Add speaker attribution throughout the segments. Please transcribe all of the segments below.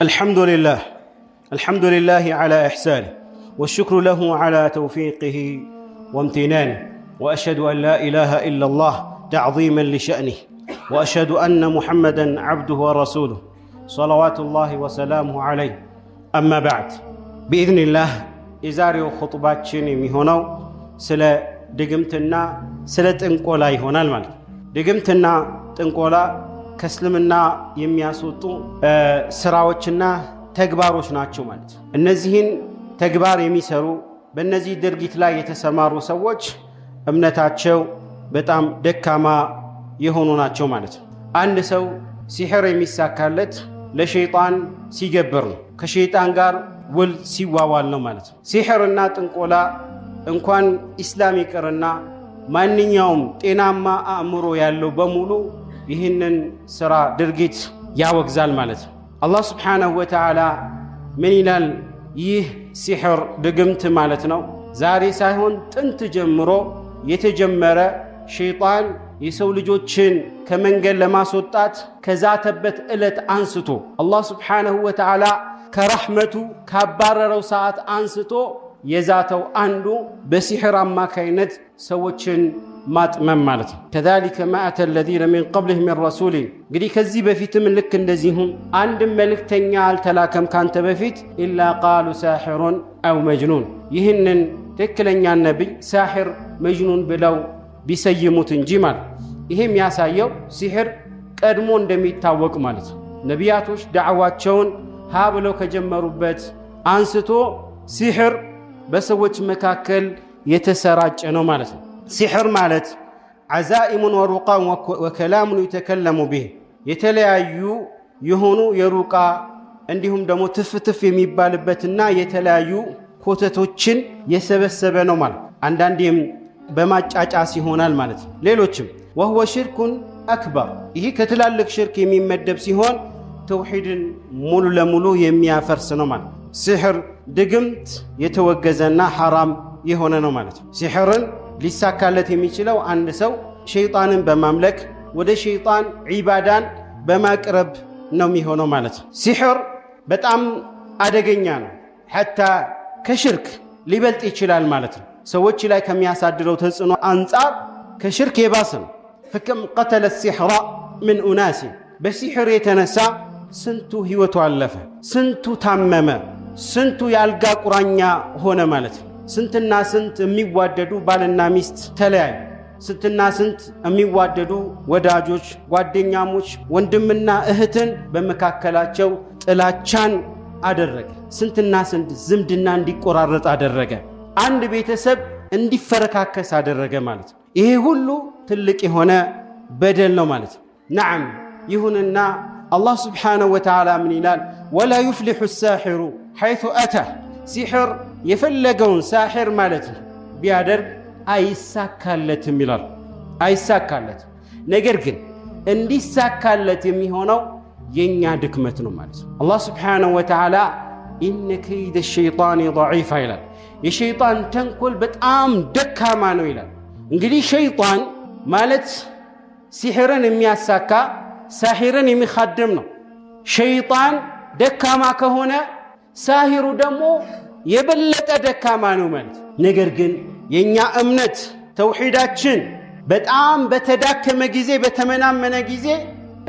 Speaker 1: الحمد لله على إحسانه والشكر له على توفيقه وامتنانه وأشهد أن لا إله إلا الله تعظيما لشأنه وأشهد أن محمدا عبده ورسوله صلوات الله وسلامه عليه أما بعد بإذن الله إزاريو خطباتشيني ميهونو سلا دقمتنا سلا تنقولا يهونا المال دقمتنا تنقولا ከስልምና የሚያስወጡ ስራዎችና ተግባሮች ናቸው ማለት እነዚህን ተግባር የሚሰሩ በእነዚህ ድርጊት ላይ የተሰማሩ ሰዎች እምነታቸው በጣም ደካማ የሆኑ ናቸው ማለት አንድ ሰው ሲህር የሚሳካለት ለሸይጣን ሲገብር ነው ከሸይጣን ጋር ውል ሲዋዋል ነው ማለት ሲህርና ጥንቆላ እንኳን ኢስላም ይቀርና ማንኛውም ጤናማ አእምሮ ያለው በሙሉ ይህንን ስራ ድርጊት ያወግዛል ማለት አላህ Subhanahu Wa Ta'ala ምን ይላል ይህ ሲህር ድግምት ማለት ነው ዛሬ ሳይሆን ጥንት ጀምሮ የተጀመረ ሸይጣን የሰው ልጆችን ከመንገድ ለማስወጣት ከዛተበት እለት አንስቶ አላህ Subhanahu Wa Ta'ala ከረህመቱ ካባረረው ሰዓት አንስቶ የዛተው አንዱ በሲህር አማካይነት ሰዎችን ማጥመም ማለት ነው كذلك ما اتى الذين من قبلهم من رسول እንግዲህ ከዚህ በፊትም ልክ እንደዚሁም አንድ መልእክተኛ አልተላከም ካንተ በፊት الا قالوا ساحر او مجنون ይህንን ትክክለኛ ነብይ ሳሂር መጅኑን ብለው ቢሰይሙት እንጂ ማለት ይሄም ያሳየው ሲህር ቀድሞ እንደሚታወቅ ማለት ነው ነቢያቶች ዳዕዋቸውን ሀ ብለው ከጀመሩበት አንስቶ ሲህር በሰዎች መካከል የተሰራጨ ነው ማለት ነው ሲህር ማለት عزائم ورقى وكلام يتكلم به የተለያዩ የሆኑ የሩቃ እንዲሁም ደግሞ ትፍትፍ የሚባልበትና የተለያዩ ኮተቶችን የሰበሰበ ነው ማለት አንዳንዴም በማጫጫስ ይሆናል ማለት ሌሎችም وهو شرك اكبر ይሄ ከትላልቅ ሽርክ የሚመደብ ሲሆን ተውሂድን ሙሉ ለሙሉ የሚያፈርስ ነው ማለት ሲህር ድግምት የተወገዘና حرام የሆነ ነው ማለት ሲህርን ሊሳካለት የሚችለው አንድ ሰው ሸይጣንን በማምለክ ወደ ሸይጣን ዒባዳን በማቅረብ ነው የሚሆነው ማለት ሲህር በጣም አደገኛ ነው حتى ከሽርክ ሊበልጥ ይችላል ማለት ነው ሰዎች ላይ ከሚያሳድረው ተጽዕኖ አንፃር ከሽርክ የባሰ ነው فكم قتل السحر من اناس በሲህር የተነሳ ስንቱ ህይወቱ አለፈ ስንቱ ታመመ ስንቱ ያልጋ ቁራኛ ሆነ ማለት ስንትና ስንት የሚዋደዱ ባልና ሚስት ተለያዩ ስንትና ስንት የሚዋደዱ ወዳጆች ጓደኛሞች ወንድምና እህትን በመካከላቸው ጥላቻን አደረገ ስንትና ስንት ዝምድና እንዲቆራረጥ አደረገ አንድ ቤተሰብ እንዲፈረካከስ አደረገ ማለት ይሄ ሁሉ ትልቅ የሆነ በደል ነው ማለት نعم ይሁንና الله سبحانه وتعالى من ይላል ولا يفلح الساحر حيث أتى ሲህር የፈለገውን ሳሂር ማለት ቢያደርግ አይሳካለትም ይላል አይሳካለት ነገር ግን እንዲሳካለት የሚሆነው የኛ ድክመት ነው ማለት አላህ Subhanahu Wa Ta'ala إن كيد الشيطان ضعيف ይላል የሸይጣን ተንኮል በጣም ደካማ ነው ይላል እንግዲህ ሸይጣን ማለት ሲህርን የሚያሳካ ሳሂርን የሚخدም ነው ሸይጣን ደካማ ከሆነ ሳሂሩ ደግሞ የበለጠ ደካማ ነው ማለት ነገር ግን የኛ እምነት ተውሂዳችን በጣም በተዳከመ ጊዜ በተመናመነ ጊዜ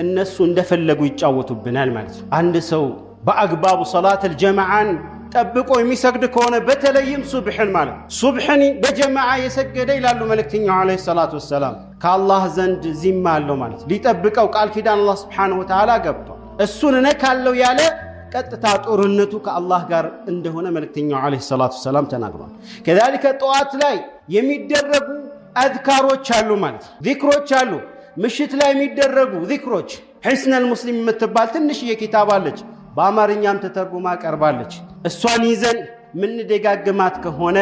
Speaker 1: እነሱ እንደፈለጉ ይጫወቱብናል ማለት አንድ ሰው በአግባቡ ሶላት الجماعን ጠብቆ የሚሰግድ ከሆነ በተለይም ሱብህን ማለት ሱብህን በጀማዓ የሰገደ ይላሉ መልእክተኛው አለይሂ ሰላቱ ወሰለም ከአላህ ዘንድ ዚማ አለው ማለት ሊጠብቀው ቃል ኪዳን አላህ Subhanahu Wa Ta'ala ገብቷል እሱን ነካለው ያለ ቀጥታ ጦርነቱ ከአላህ ጋር እንደሆነ መልእክተኛው አለይሂ ሰላቱ ወሰለም ተናግሯል كذلك ጧት ላይ የሚደረጉ አዝካሮች አሉ ማለት ዚክሮች አሉ ምሽት ላይ የሚደረጉ ዚክሮች حسن المسلم የምትባል ትንሽ የኪታብ አለች በአማርኛም ተተርጉማ ቀርባለች እሷን ይዘን ምን ደጋግማት ከሆነ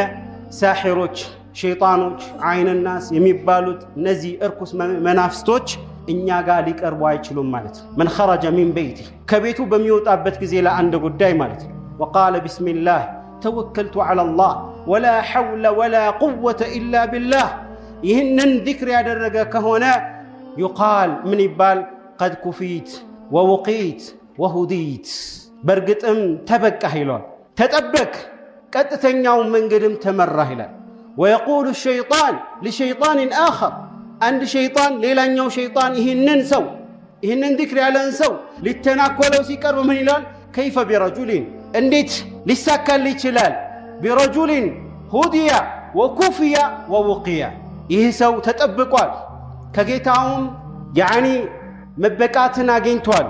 Speaker 1: ሳሂሮች ሸይጣኖች አይንናስ የሚባሉት እነዚህ እርኩስ መናፍስቶች እኛ ጋር ሊቀርቡ አይችሉም ማለት من خرج من بيته ከቤቱ በሚወጣበት ጊዜ ለአንድ ጉዳይ ማለት وقال بسم الله توكلت على الله ولا حول ولا قوة إلا بالله ይህንን ذكر ያደረገ ከሆነ يقال من ይባል قد كفيت ووقيت وهديت برقتم تبكى هيلون تتبك قطتኛው መንገድም ተመራህ ይላል ويقول الشيطان لشيطان آخر عند شيطان ሌላኛው ሸይጣን ይህንን ذكر ያለን ሰው ሊተናኮለው ሲቀርብ ምን ይላል كيف برجل እንዴት ሊሳካል ይችላል برجل هدي وكفي ووقي ይህ ሰው ተጠብቋል ከጌታውም ያኒ መበቃትን አግኝቷል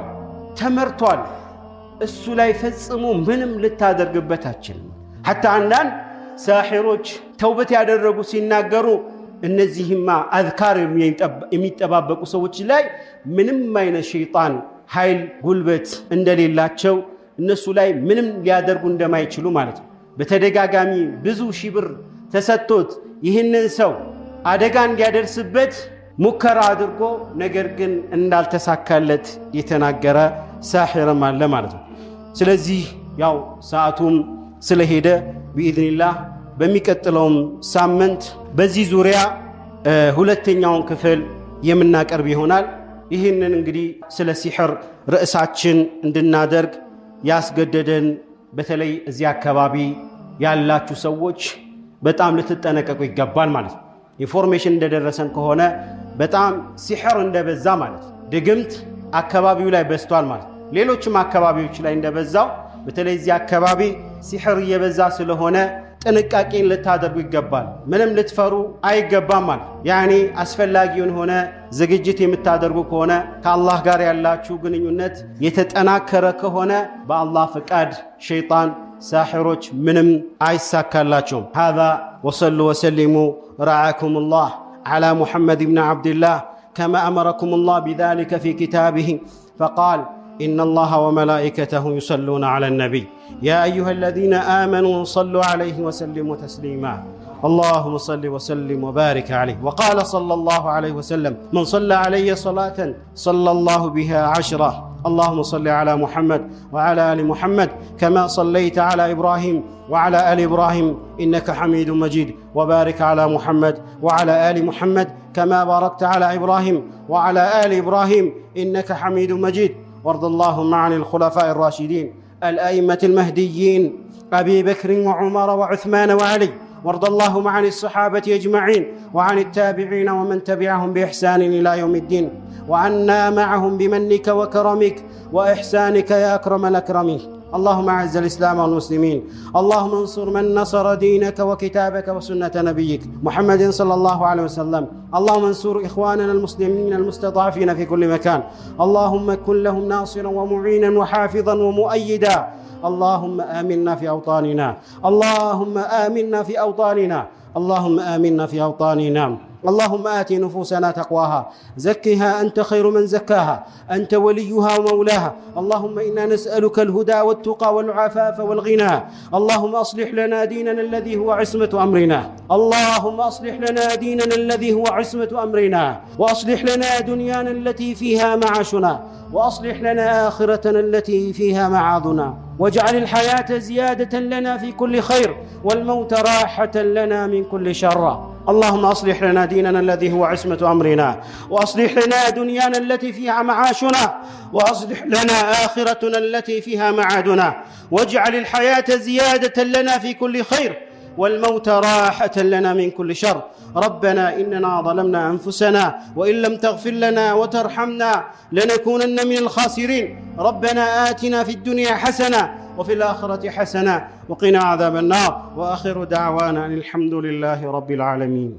Speaker 1: ተመርቷል እሱ ላይ ፈጽሞ ምንም ልታደርግበታችን حتى عندن ساحروች ተውበት ያደረጉ ሲናገሩ እነዚህማ አዝካር የሚጠባበቁ ሰዎች ላይ ምንም አይነት ሸይጣን ኃይል ጉልበት እንደሌላቸው እነሱ ላይ ምንም ሊያደርጉ እንደማይችሉ ማለት ነው በተደጋጋሚ ብዙ ሺህ ብር ተሰጥቶት ይህንን ሰው አደጋ እንዲያደርስበት ሙከራ አድርጎ ነገር ግን እንዳልተሳካለት የተናገረ ሳሂርም አለ ማለት ነው ስለዚህ ያው ሰዓቱም ስለሄደ باذنillah በሚቀጥለውም ሳምንት በዚህ ዙሪያ ሁለተኛውን ክፍል የምናቀርብ ይሆናል ይህንን እንግዲህ ስለ ሲህር ርዕሳችን እንድናደርግ ያስገደደን በተለይ እዚህ አካባቢ ያላችሁ ሰዎች በጣም ልትጠነቀቁ ይገባል ማለት ነው ኢንፎርሜሽን እንደደረሰን ከሆነ በጣም ሲህር እንደበዛ ማለት ድግምት አካባቢው ላይ በስቷል ማለት ሌሎችም አካባቢዎች ላይ እንደበዛው በተለይ እዚህ አካባቢ ሲህር እየበዛ ስለሆነ ጥንቃቄን ልታደርጉ ይገባል ምንም ልትፈሩ አይገባም ማለት ያኒ አስፈላጊውን ሆነ ዝግጅት የምታደርጉ ከሆነ ከአላህ ጋር ያላችሁ ግንኙነት የተጠናከረ ከሆነ በአላህ ፍቃድ ሸይጣን ساحروች ምንም አይሳካላቸውም هذا وصلوا وسلموا رعاكم الله على محمد بن عبد الله كما أمركم الله بذلك في كتابه فقال إن الله وملائكته يصلون على النبي يا أيها الذين آمنوا صلوا عليه وسلموا تسليما اللهم صل وسلم وبارك عليه وقال صلى الله عليه وسلم من صلى علي صلاة صلى الله بها 10 اللهم صل على محمد وعلى آل محمد كما صليت على إبراهيم وعلى آل إبراهيم إنك حميد مجيد وبارك على محمد وعلى آل محمد كما باركت على إبراهيم وعلى آل إبراهيم إنك حميد مجيد وارض اللهم عن الخلفاء الراشدين الأئمة المهديين أبي بكر وعمر وعثمان وعلي وارض اللهم عن الصحابة أجمعين وعن التابعين ومن تبعهم بإحسان إلى يوم الدين وعنا معهم بمنك وكرمك وإحسانك يا أكرم الأكرمين اللهم أعز الإسلام والمسلمين اللهم انصر من نصر دينك وكتابك وسنة نبيك محمد صلى الله عليه وسلم اللهم انصر إخواننا المسلمين المستضعفين في كل مكان اللهم كن لهم ناصرا ومعينا وحافظا ومؤيدا اللهم آمنا في أوطاننا اللهم آمنا في أوطاننا اللهم آمنا في أوطاننا اللهم آت نفوسنا تقواها زكها أنت خير من زكاها أنت وليها ومولاها اللهم إنا نسألك الهدى والتقى والعفاف والغنى اللهم أصلح لنا ديننا الذي هو عصمة أمرنا اللهم أصلح لنا ديننا الذي هو عصمة أمرنا وأصلح لنا دنيانا التي فيها معاشنا وأصلح لنا آخرتنا التي فيها معادنا واجعل الحياة زيادة لنا في كل خير والموت راحة لنا من كل شر اللهم أصلح لنا ديننا الذي هو عصمة أمرنا وأصلح لنا دنيانا التي فيها معاشنا وأصلح لنا آخرتنا التي فيها معادنا واجعل الحياة زيادة لنا في كل خير والموت راحة لنا من كل شر ربنا إننا ظلمنا أنفسنا وإن لم تغفر لنا وترحمنا لنكونن من الخاسرين ربنا آتنا في الدنيا حسنة وفي الآخرة حسنة وقنا عذاب النار وآخر دعوانا أن الحمد لله رب العالمين